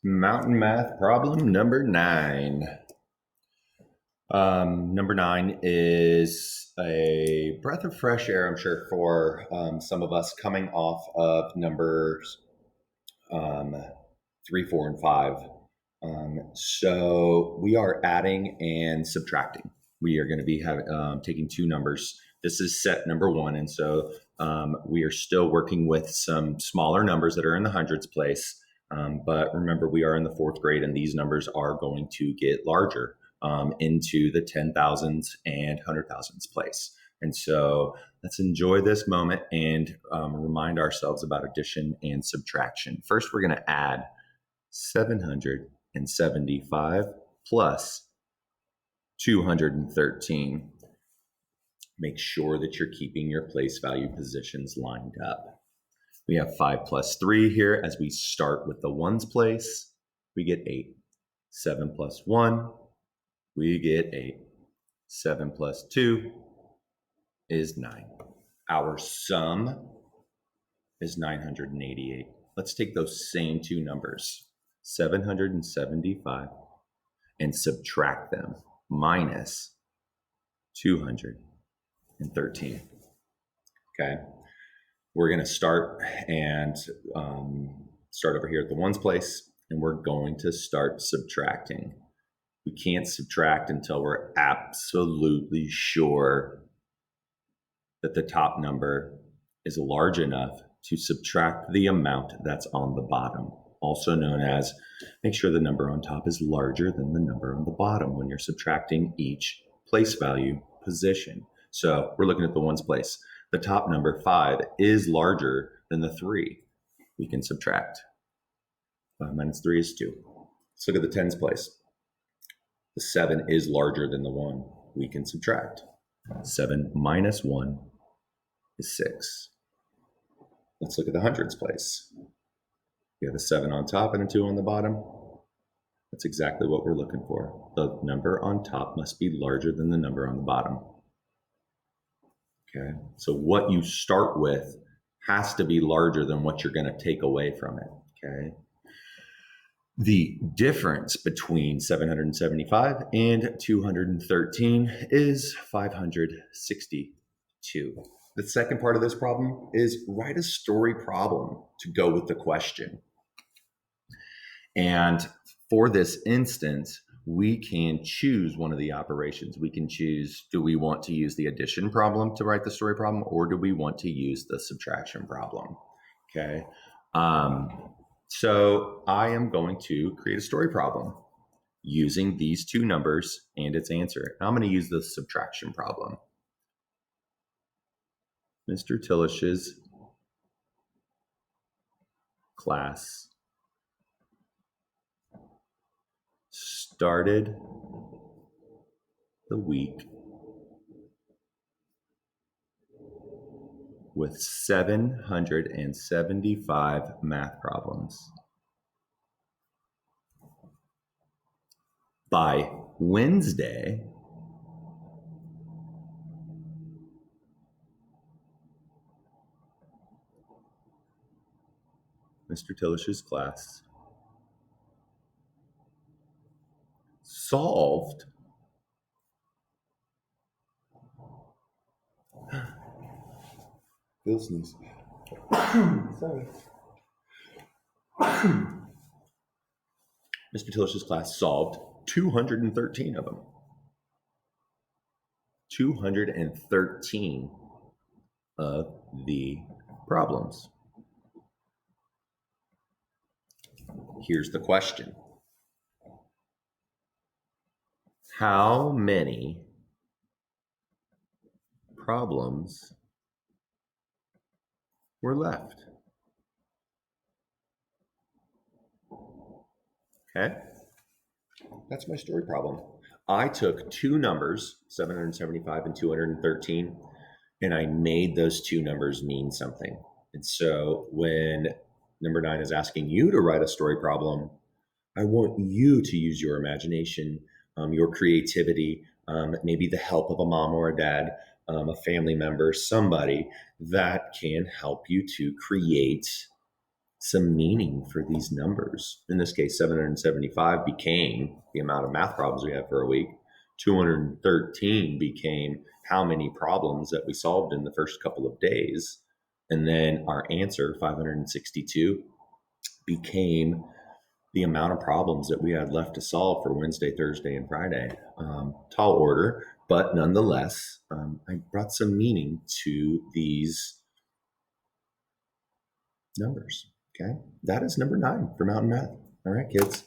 Mountain math problem number 9. Number 9 is a breath of fresh air, I'm sure, for some of us coming off of numbers 3, 4, and 5. So we are adding and subtracting. We are going to be taking two numbers. This is set number 1, and so we are still working with some smaller numbers that are in the hundreds place. But remember, we are in the 4th grade, and these numbers are going to get larger into the 10,000s and 100,000s place. And so let's enjoy this moment and remind ourselves about addition and subtraction. First, we're going to add 775 plus 213. Make sure that you're keeping your place value positions lined up. We have 5 plus 3 here. As we start with the ones place, we get 8. 7 plus 1, we get 8. 7 plus 2 is 9. Our sum is 988. Let's take those same two numbers, 775, and subtract them, minus 213. Okay. We're going to start over here at the ones place, and we're going to start subtracting. We can't subtract until we're absolutely sure that the top number is large enough to subtract the amount that's on the bottom, also known as make sure the number on top is larger than the number on the bottom when you're subtracting each place value position. So we're looking at the ones place. The top number, 5, is larger than the 3. We can subtract. 5 minus 3 is 2. Let's look at the tens place. The 7 is larger than the 1. We can subtract. 7 minus 1 is 6. Let's look at the hundreds place. We have a 7 on top and a 2 on the bottom. That's exactly what we're looking for. The number on top must be larger than the number on the bottom. Okay, so what you start with has to be larger than what you're going to take away from it. Okay. The difference between 775 and 213 is 562. The second part of this problem is write a story problem to go with the question. And for this instance, we can choose one of the operations. We can choose, do we want to use the addition problem to write the story problem, or do we want to use the subtraction problem? Okay. So I am going to create a story problem using these two numbers and its answer. I'm going to use the subtraction problem. Mr. Tillish's class started the week with 775 math problems. By Wednesday, Mr. Tillish's class solved Bill sneeze. Sorry. Mr. Tillish's class solved 213 of them. 213 of the problems. Here's the question. How many problems were left? Okay, that's my story problem. I took two numbers, 775 and 213, and I made those two numbers mean something. And so when number 9 is asking you to write a story problem, I want you to use your imagination, your creativity, maybe the help of a mom or a dad, a family member, somebody that can help you to create some meaning for these numbers. In this case, 775 became the amount of math problems we had for a week. 213 became how many problems that we solved in the first couple of days. And then our answer, 562, became the amount of problems that we had left to solve for Wednesday, Thursday, and Friday. Tall order, but nonetheless, I brought some meaning to these numbers. Okay, that is number 9 for Mountain Math. All right, kids.